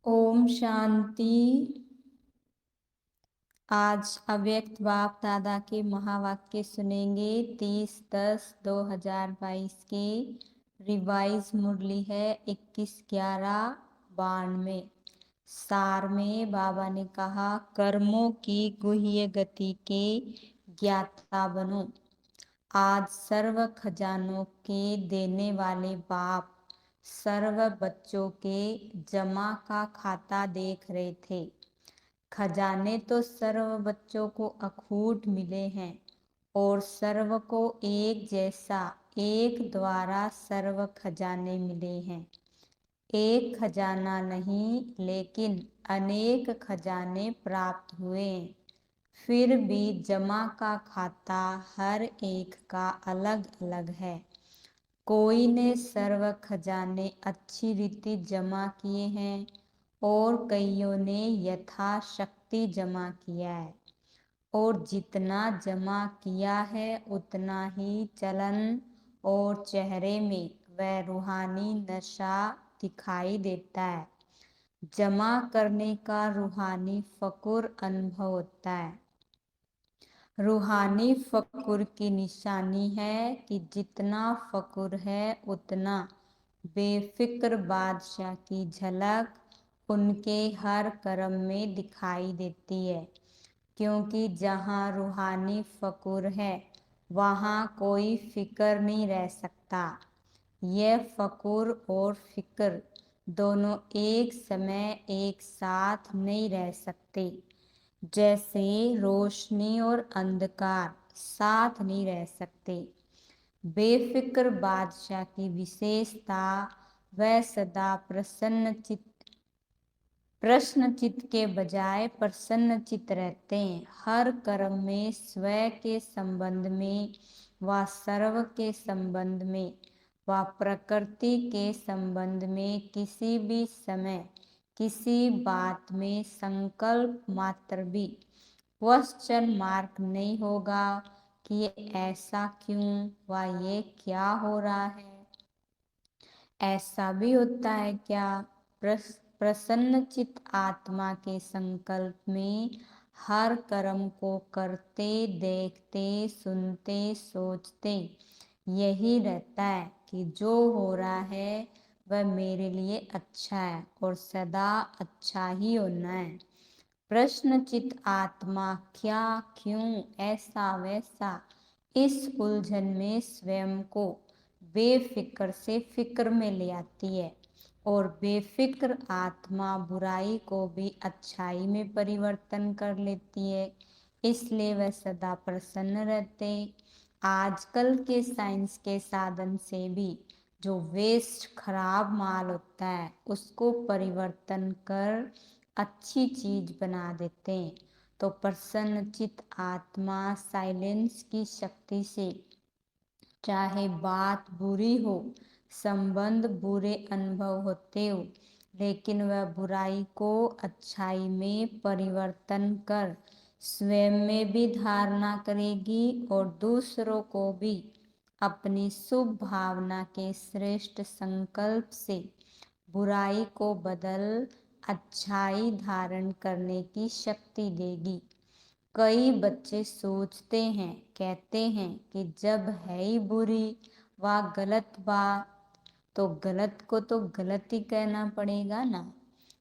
ओम शांति। आज अव्यक्त बाप दादा के महावाक्य सुनेंगे। 30/10/2022 के रिवाइज मुरली है 21/11/92। सार में बाबा ने कहा, कर्मों की गुह्य गति के ज्ञाता बनो। आज सर्व खजानों के देने वाले बाप सर्व बच्चों के जमा का खाता देख रहे थे। खजाने तो सर्व बच्चों को अखूट मिले हैं और सर्व को एक जैसा एक द्वारा सर्व खजाने मिले हैं। एक खजाना नहीं लेकिन अनेक खजाने प्राप्त हुए। फिर भी जमा का खाता हर एक का अलग अलग है। कोई ने सर्व खजाने अच्छी रीति जमा किए हैं और कईयों ने यथाशक्ति जमा किया है, और जितना जमा किया है उतना ही चलन और चेहरे में वह रूहानी नशा दिखाई देता है। जमा करने का रूहानी फकुर अनुभव होता है। रूहानी फकुर की निशानी है कि जितना फकुर है उतना बेफिक्र बादशाह की झलक उनके हर कर्म में दिखाई देती है, क्योंकि जहाँ रूहानी फकुर है वहाँ कोई फिक्र नहीं रह सकता। यह फकुर और फिक्र दोनों एक समय एक साथ नहीं रह सकते, जैसे रोशनी और अंधकार साथ नहीं रह सकते। बेफिक्र बादशाह की विशेषता वह सदा प्रश्न चित्त के बजाय प्रसन्न चित्त रहते हैं। हर कर्म में स्वयं के संबंध में व सर्व के संबंध में व प्रकृति के संबंध में किसी भी समय किसी बात में संकल्प मात्र भी क्वेश्चन मार्क नहीं होगा कि ये ऐसा क्यों व ये क्या हो रहा है, ऐसा भी होता है क्या। प्रसन्नचित आत्मा के संकल्प में हर कर्म को करते देखते सुनते सोचते यही रहता है कि जो हो रहा है वह मेरे लिए अच्छा है और सदा अच्छा ही होना है। प्रश्नचित आत्मा क्या क्यों ऐसा वैसा इस उलझन में स्वयं को बेफिक्र से फिक्र में ले आती है, और बेफिक्र आत्मा बुराई को भी अच्छाई में परिवर्तन कर लेती है, इसलिए वह सदा प्रसन्न रहते। आजकल के साइंस के साधन से भी जो वेस्ट खराब माल होता है उसको परिवर्तन कर अच्छी चीज बना देते हैं। तो प्रसन्नचित आत्मा साइलेंस की शक्ति से चाहे बात बुरी हो, संबंध बुरे अनुभव होते हो, लेकिन वह बुराई को अच्छाई में परिवर्तन कर स्वयं में भी धारणा करेगी और दूसरों को भी अपनी शुभ भावना के श्रेष्ठ संकल्प से बुराई को बदल अच्छाई धारण करने की शक्ति देगी। कई बच्चे सोचते हैं, कहते हैं कि जब है ही बुरी व गलत बात तो गलत को तो गलत ही कहना पड़ेगा ना,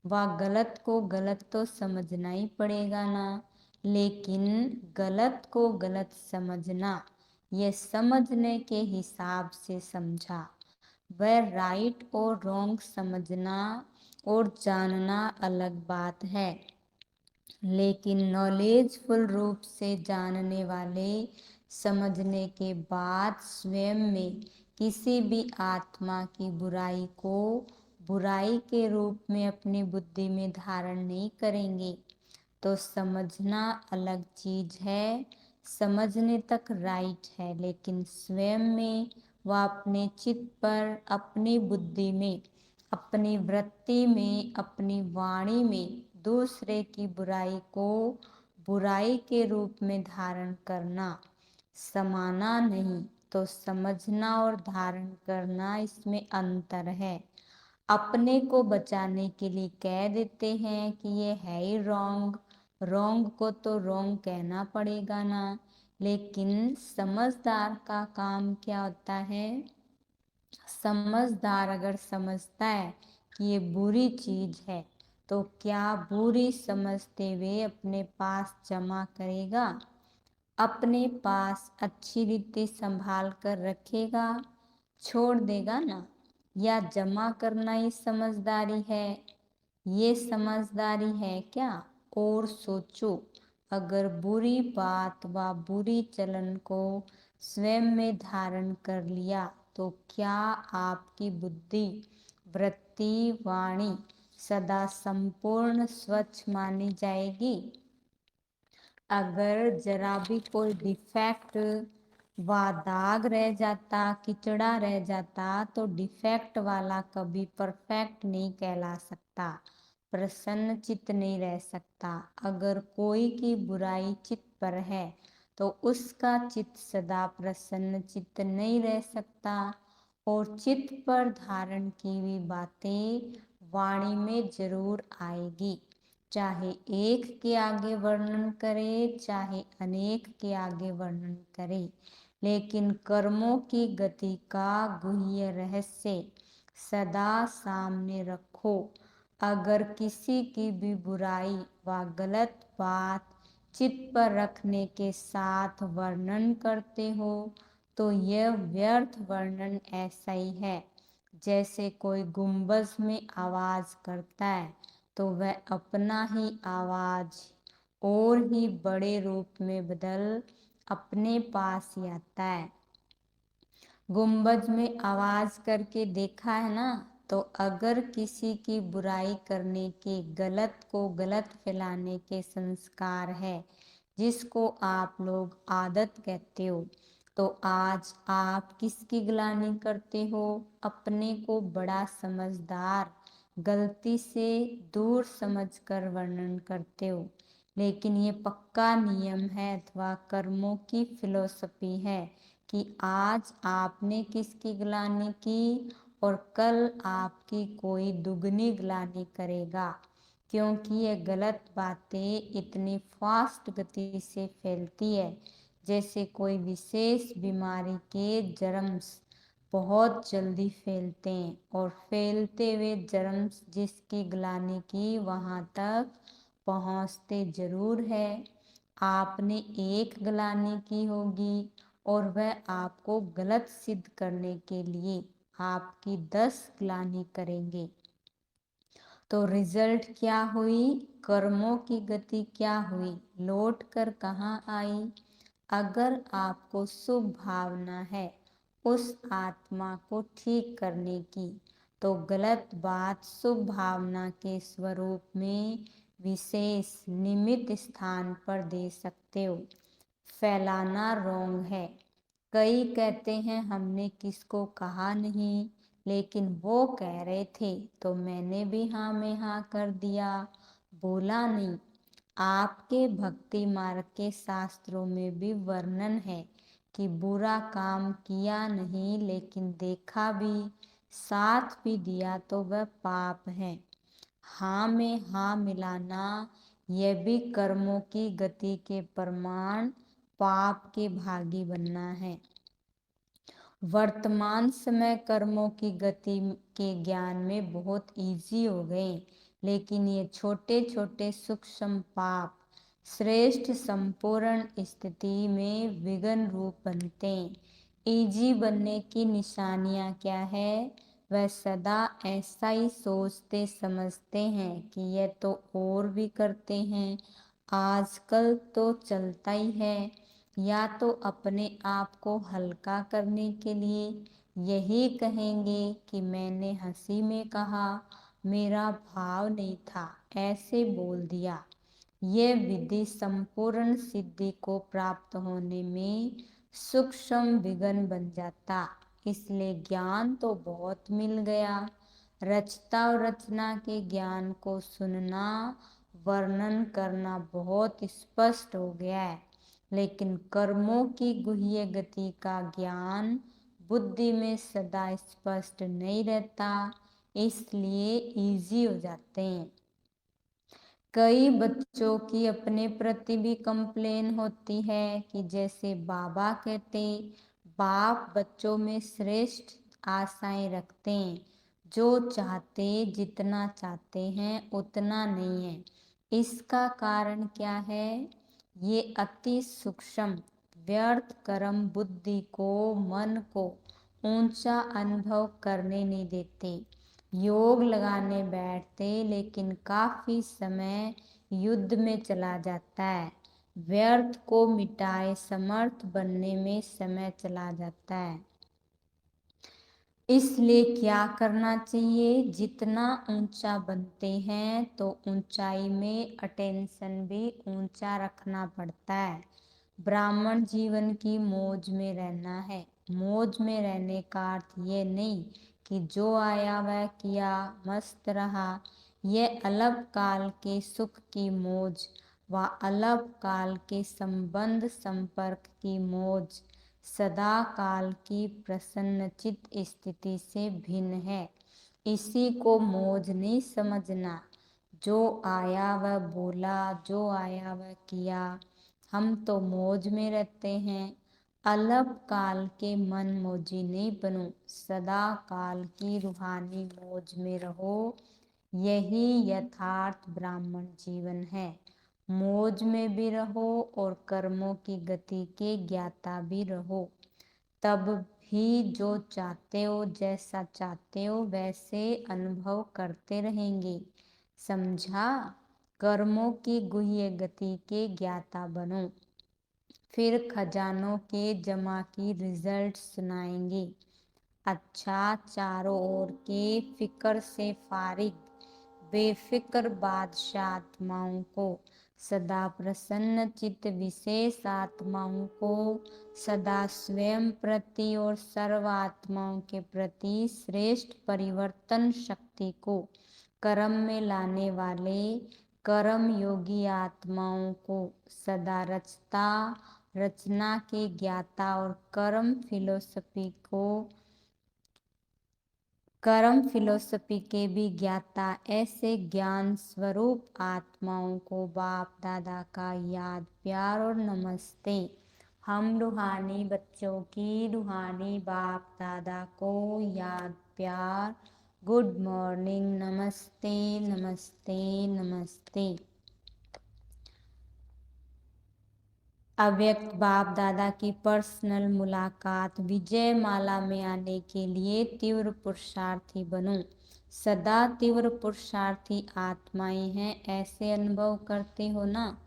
व गलत को गलत तो समझना ही पड़ेगा ना। लेकिन गलत को गलत समझना, यह समझने के हिसाब से समझा, वह राइट और रॉन्ग समझना और जानना अलग बात है। लेकिन नॉलेजफुल रूप से जानने वाले समझने के बाद स्वयं में किसी भी आत्मा की बुराई को बुराई के रूप में अपनी बुद्धि में धारण नहीं करेंगे। तो समझना अलग चीज है, समझने तक राइट है, लेकिन स्वयं में व अपने चित्त पर अपनी बुद्धि में अपनी वृत्ति में अपनी वाणी में दूसरे की बुराई को बुराई के रूप में धारण करना समाना नहीं। तो समझना और धारण करना इसमें अंतर है। अपने को बचाने के लिए कह देते हैं कि ये है ही रॉन्ग, रॉन्ग को तो रॉन्ग कहना पड़ेगा ना। लेकिन समझदार का काम क्या होता है? समझदार अगर समझता है कि ये बुरी चीज है तो क्या बुरी समझते हुए अपने पास जमा करेगा? अपने पास अच्छी रीति संभाल कर रखेगा, छोड़ देगा ना? या जमा करना ही समझदारी है? ये समझदारी है क्या? और सोचो, अगर बुरी बात व बुरी चलन को स्वयं में धारण कर लिया तो क्या आपकी बुद्धि, वृत्ति, वाणी सदा संपूर्ण स्वच्छ मानी जाएगी? अगर जरा भी कोई डिफेक्ट व दाग रह जाता, किचड़ा रह जाता, तो डिफेक्ट वाला कभी परफेक्ट नहीं कहला सकता, प्रसन्न चित्त नहीं रह सकता। अगर कोई की बुराई चित्त पर है तो उसका चित्त सदा प्रसन्न चित्त नहीं रह सकता। और चित्त पर धारण की हुई बातें वाणी में जरूर आएगी, चाहे एक के आगे वर्णन करे, चाहे अनेक के आगे वर्णन करे। लेकिन कर्मों की गति का गुह्य रहस्य सदा सामने रखो। अगर किसी की भी बुराई व गलत बात चित्त पर रखने के साथ वर्णन करते हो तो यह व्यर्थ वर्णन ऐसा ही है जैसे कोई गुंबज में आवाज करता है तो वह अपना ही आवाज और ही बड़े रूप में बदल अपने पास ही आता है। गुंबज में आवाज करके देखा है ना? तो अगर किसी की बुराई करने के, गलत को गलत फैलाने के संस्कार है, जिसको आप लोग आदत कहते हो, तो आज आप किसकी ग्लानि करते हो? अपने को बड़ा समझदार, गलती से दूर समझकर वर्णन करते हो। लेकिन ये पक्का नियम है अथवा कर्मों की फिलॉसफी है कि आज आपने किसकी ग्लानि की और कल आपकी कोई दुगनी ग्लानि करेगा, क्योंकि ये गलत बातें इतनी फास्ट गति से फैलती है जैसे कोई विशेष बीमारी के जर्म्स बहुत जल्दी फैलते हैं, और फैलते हुए जर्म्स जिसकी ग्लानि की वहां तक पहुंचते जरूर है। आपने एक ग्लानि की होगी और वह आपको गलत सिद्ध करने के लिए आपकी 10 ग्लानि करेंगे। तो रिजल्ट क्या हुई? कर्मों की गति क्या हुई? लौट कर कहाँ आई? अगर आपको शुभ भावना है उस आत्मा को ठीक करने की, तो गलत बात शुभ भावना के स्वरूप में विशेष निमित्त स्थान पर दे सकते हो। फैलाना रोंग है। कई कहते हैं हमने किसको कहा नहीं, लेकिन वो कह रहे थे तो मैंने भी हाँ में हाँ कर दिया, बोला नहीं। आपके भक्ति मार्ग के शास्त्रों में भी वर्णन है कि बुरा काम किया नहीं लेकिन देखा भी, साथ भी दिया तो वह पाप है। हाँ में हाँ मिलाना यह भी कर्मों की गति के प्रमाण, पाप के भागी बनना है। वर्तमान समय कर्मों की गति के ज्ञान में बहुत इजी हो गए, लेकिन ये छोटे छोटे सूक्ष्म पाप श्रेष्ठ संपूर्ण स्थिति में विघ्न रूप बनते हैं। इजी बनने की निशानियां क्या है? वह सदा ऐसा ही सोचते समझते हैं कि यह तो और भी करते हैं, आजकल तो चलता ही है। या तो अपने आप को हल्का करने के लिए यही कहेंगे कि मैंने हंसी में कहा, मेरा भाव नहीं था, ऐसे बोल दिया। यह विधि संपूर्ण सिद्धि को प्राप्त होने में सूक्ष्म विघ्न बन जाता। इसलिए ज्ञान तो बहुत मिल गया, रचता और रचना के ज्ञान को सुनना, वर्णन करना बहुत स्पष्ट हो गया है। लेकिन कर्मों की गुह्य गति का ज्ञान बुद्धि में सदा स्पष्ट नहीं रहता। इसलिए इजी हो जाते हैं। कई बच्चों की अपने प्रति भी कंप्लेन होती है कि जैसे बाबा कहते, बाप बच्चों में श्रेष्ठ आशाएं रखते हैं, जो चाहते जितना चाहते हैं उतना नहीं है। इसका कारण क्या है? ये अति सूक्ष्म व्यर्थ कर्म बुद्धि को, मन को ऊंचा अनुभव करने नहीं देते। योग लगाने बैठते लेकिन काफी समय युद्ध में चला जाता है। व्यर्थ को मिटाए समर्थ बनने में समय चला जाता है। इसलिए क्या करना चाहिए? जितना ऊंचा बनते हैं तो ऊंचाई में अटेंशन भी ऊंचा रखना पड़ता है। ब्राह्मण जीवन की मौज में रहना है। मौज में रहने का अर्थ ये नहीं कि जो आया वह किया, मस्त रहा। यह अलग काल के सुख की मौज व अलग काल के संबंध संपर्क की मौज सदा काल की प्रसन्नचित स्थिति से भिन्न है। इसी को मौज नहीं समझना। जो आया वह बोला, जो आया वह किया। हम तो मौज में रहते हैं। अलग काल के मन मौजी नहीं बनो, सदा काल की रूहानी मौज में रहो। यही यथार्थ ब्राह्मण जीवन है। मौज में भी रहो और कर्मों की गति के ज्ञाता भी रहो। तब भी जो चाहते हो, जैसा चाहते हो वैसे अनुभव करते रहेंगे। समझा? कर्मों की गुह्य गति के ज्ञाता बनो। फिर खजानों के जमा की रिजल्ट सुनाएंगे। अच्छा, चारों ओर के फिक्र से फारिग बेफिक्र बादशाह आत्माओं को, सदा प्रसन्न चित्त विशेष आत्माओं को, सदा स्वयं प्रति और सर्व आत्माओं के प्रति श्रेष्ठ परिवर्तन शक्ति को कर्म में लाने वाले कर्म योगी आत्माओं को, सदा रचता रचना के ज्ञाता और कर्म फिलोसफी के भी ज्ञाता ऐसे ज्ञान स्वरूप आत्माओं को बाप दादा का याद प्यार और नमस्ते। हम रूहानी बच्चों की रूहानी बाप दादा को याद प्यार, गुड मॉर्निंग, नमस्ते नमस्ते नमस्ते। अव्यक्त बाप दादा की पर्सनल मुलाकात विजय माला में आने के लिए तीव्र पुरुषार्थी बनो। सदा तीव्र पुरुषार्थी आत्माएं हैं, ऐसे अनुभव करते हो ना।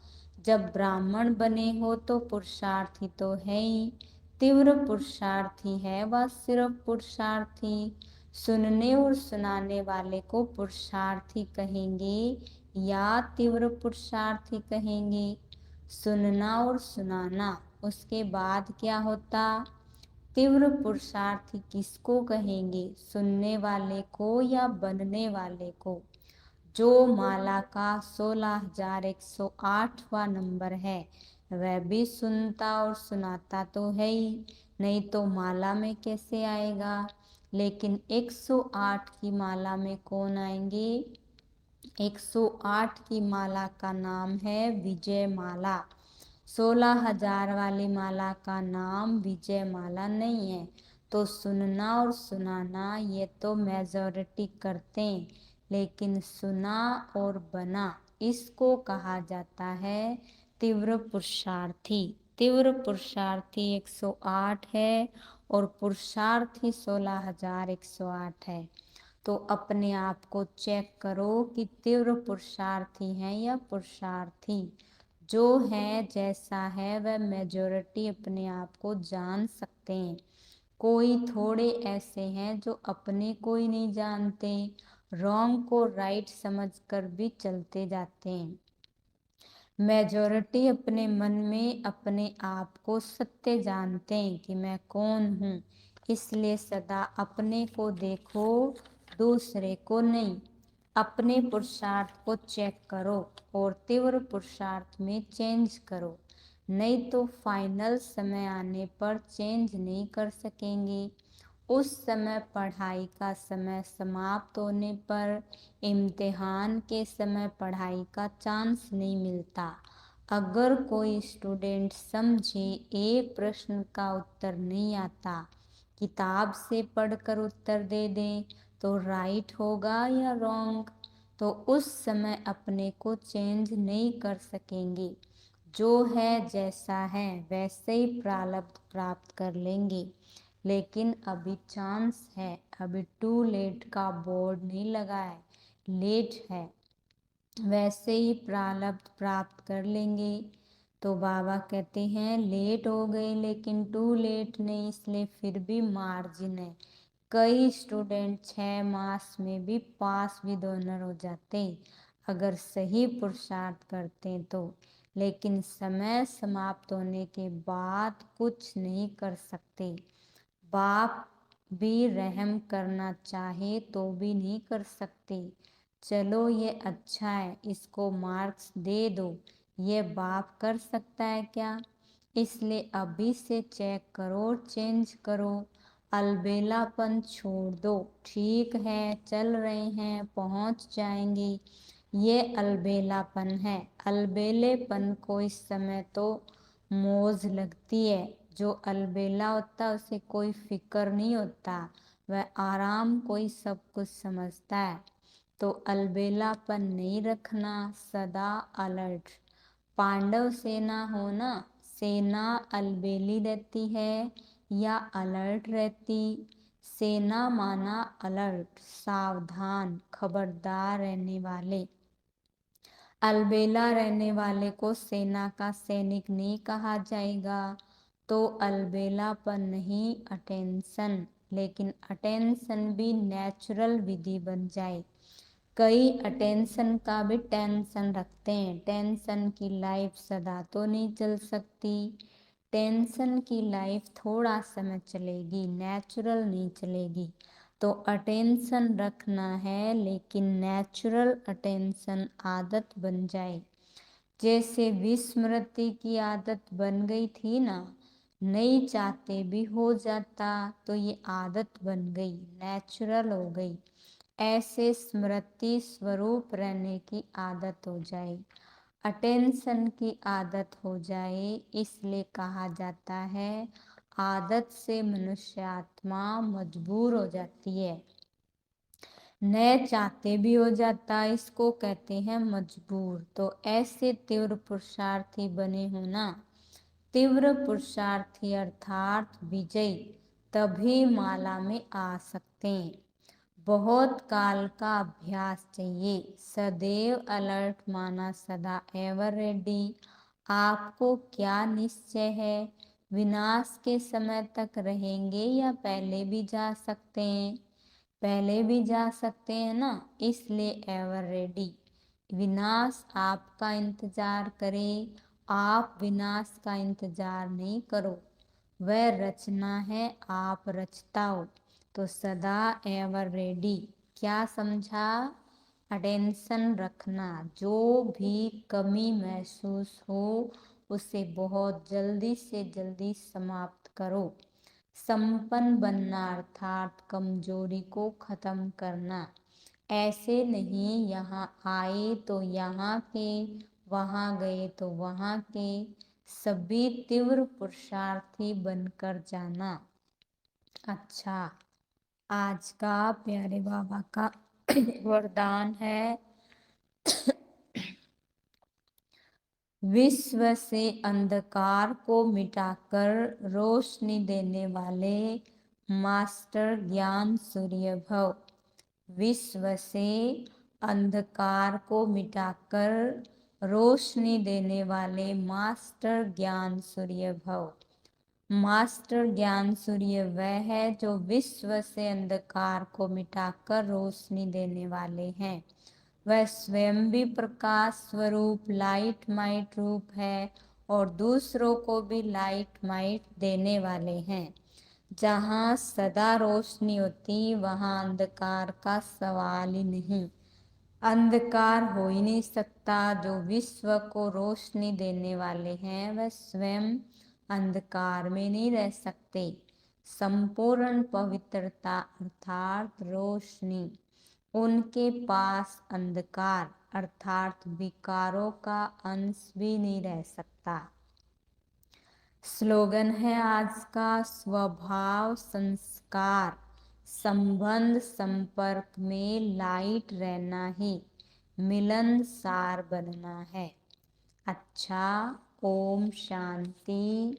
जब ब्राह्मण बने हो तो पुरुषार्थी तो है ही। तीव्र पुरुषार्थी है वह सिर्फ पुरुषार्थी। सुनने और सुनाने वाले को पुरुषार्थी कहेंगे या तीव्र पुरुषार्थी कहेंगे? सुनना और सुनाना, उसके बाद क्या होता? तीव्र पुरुषार्थी किसको कहेंगे? सुनने वाले को या बनने वाले को? जो माला का 16,108वां नंबर है वह भी सुनता और सुनाता तो है ही, नहीं तो माला में कैसे आएगा? लेकिन 108 की माला में कौन आएंगे? 108 की माला का नाम है विजय माला। 16,000 वाली माला का नाम विजय माला नहीं है। तो सुनना और सुनाना ये तो मेजॉरिटी करते हैं, लेकिन सुना और बना इसको कहा जाता है तीव्र पुरुषार्थी। तीव्र पुरुषार्थी 108 है और पुरुषार्थी 16,108 है। तो अपने आप को चेक करो कि तीव्र पुरुषार्थी हैं या पुरुषार्थी। जो है जैसा है वह मेजॉरिटी अपने आप को जान सकते हैं। कोई थोड़े ऐसे हैं जो अपने को ही नहीं जानते, रॉन्ग को राइट समझकर भी चलते जाते हैं। मेजॉरिटी अपने मन में अपने आप को सत्य जानते हैं कि मैं कौन हूँ। इसलिए सदा अपने को देखो, दूसरे को नहीं। अपने पुरुषार्थ को चेक करो और तीव्र पुरुषार्थ में चेंज करो, नहीं तो फाइनल समय आने पर चेंज नहीं कर सकेंगे। उस समय पढ़ाई का समय समाप्त होने पर इम्तिहान के समय पढ़ाई का चांस नहीं मिलता। अगर कोई स्टूडेंट समझे एक प्रश्न का उत्तर नहीं आता, किताब से पढ़कर उत्तर दे दें तो राइट होगा या रॉन्ग, तो उस समय अपने को चेंज नहीं कर सकेंगे। जो है जैसा है वैसे ही प्रारब्ध प्राप्त कर लेंगे। लेकिन अभी चांस है, अभी टू लेट का बोर्ड नहीं लगा है, लेट है, वैसे ही प्रारब्ध प्राप्त कर लेंगे। तो बाबा कहते हैं लेट हो गए लेकिन टू लेट नहीं, इसलिए फिर भी मार्जिन है। कई स्टूडेंट 6 मास में भी पास विद ऑनर हो जाते अगर सही पुरुषार्थ करते तो। लेकिन समय समाप्त होने के बाद कुछ नहीं कर सकते। बाप भी रहम करना चाहे तो भी नहीं कर सकते। चलो ये अच्छा है, इसको मार्क्स दे दो, ये बाप कर सकता है क्या? इसलिए अभी से चेक करो, चेंज करो, अलबेलापन छोड़ दो। ठीक है, चल रहे हैं, पहुंच जाएंगे, ये अलबेलापन है। अलबेलेपन को इस समय तो मौज लगती है। जो अलबेला होता है उसे कोई फिक्र नहीं होता, वह आराम कोई सब कुछ समझता है। तो अलबेलापन नहीं रखना, सदा अलर्ट। पांडव सेना हो ना, सेना अलबेली रहती है या अलर्ट रहती? सेना माना अलर्ट, सावधान, खबरदार रहने वाले। अलबेला रहने वाले को सेना का सैनिक नहीं कहा जाएगा। तो अलबेलापन नहीं, अटेंशन। लेकिन अटेंशन भी नेचुरल विधि बन जाए। कई अटेंशन का भी टेंशन रखते हैं। टेंशन की लाइफ सदा तो नहीं चल सकती, टेंशन की लाइफ थोड़ा समय चलेगी, नेचुरल नहीं चलेगी। तो अटेंशन रखना है लेकिन नेचुरल अटेंशन आदत बन जाए। जैसे विस्मृति की आदत बन गई थी ना, नहीं चाहते भी हो जाता, तो ये आदत बन गई, नेचुरल हो गई। ऐसे स्मृति स्वरूप रहने की आदत हो जाए, अटेंशन की आदत हो जाए। इसलिए कहा जाता है आदत से मनुष्य आत्मा मजबूर हो जाती है, न चाहते भी हो जाता, इसको कहते हैं मजबूर। तो ऐसे तीव्र पुरुषार्थी बने हो ना, तीव्र पुरुषार्थी अर्थात विजयी, तभी माला में आ सकते हैं। बहुत काल का अभ्यास चाहिए, सदैव अलर्ट माना, सदा एवर रेडी। आपको क्या निश्चय है, विनाश के समय तक रहेंगे या पहले भी जा सकते हैं? पहले भी जा सकते हैं ना, इसलिए एवर रेडी। विनाश आपका इंतजार करे, आप विनाश का इंतजार नहीं करो। वह रचना है, आप रचता हो। तो सदा एवर रेडी। क्या समझा? अटेंशन रखना, जो भी कमी महसूस हो उसे बहुत जल्दी से जल्दी समाप्त करो। संपन्न बनना अर्थात कमजोरी को खत्म करना। ऐसे नहीं यहाँ आए तो यहाँ के, वहाँ गए तो वहाँ के, सभी तीव्र पुरुषार्थी बनकर जाना। अच्छा, आज का प्यारे बाबा का वरदान है, विश्व से अंधकार को मिटाकर रोशनी देने वाले मास्टर ज्ञान सूर्य भव। विश्व से अंधकार को मिटाकर रोशनी देने वाले मास्टर ज्ञान सूर्य भव। मास्टर ज्ञान सूर्य वह है जो विश्व से अंधकार को मिटाकर रोशनी देने वाले हैं। वह स्वयं भी प्रकाश स्वरूप लाइट माइट रूप है और दूसरों को भी लाइट माइट देने वाले हैं। जहाँ सदा रोशनी होती वहाँ अंधकार का सवाल ही नहीं, अंधकार हो ही नहीं सकता। जो विश्व को रोशनी देने वाले हैं वह स्वयं अंधकार में नहीं रह सकते। संपूर्ण पवित्रता अर्थात रोशनी, उनके पास अंधकार अर्थात विकारों का अंश भी नहीं रह सकता। स्लोगन है आज का, स्वभाव संस्कार संबंध संपर्क में लाइट रहना ही मिलनसार बनना है। अच्छा, ओम शांति।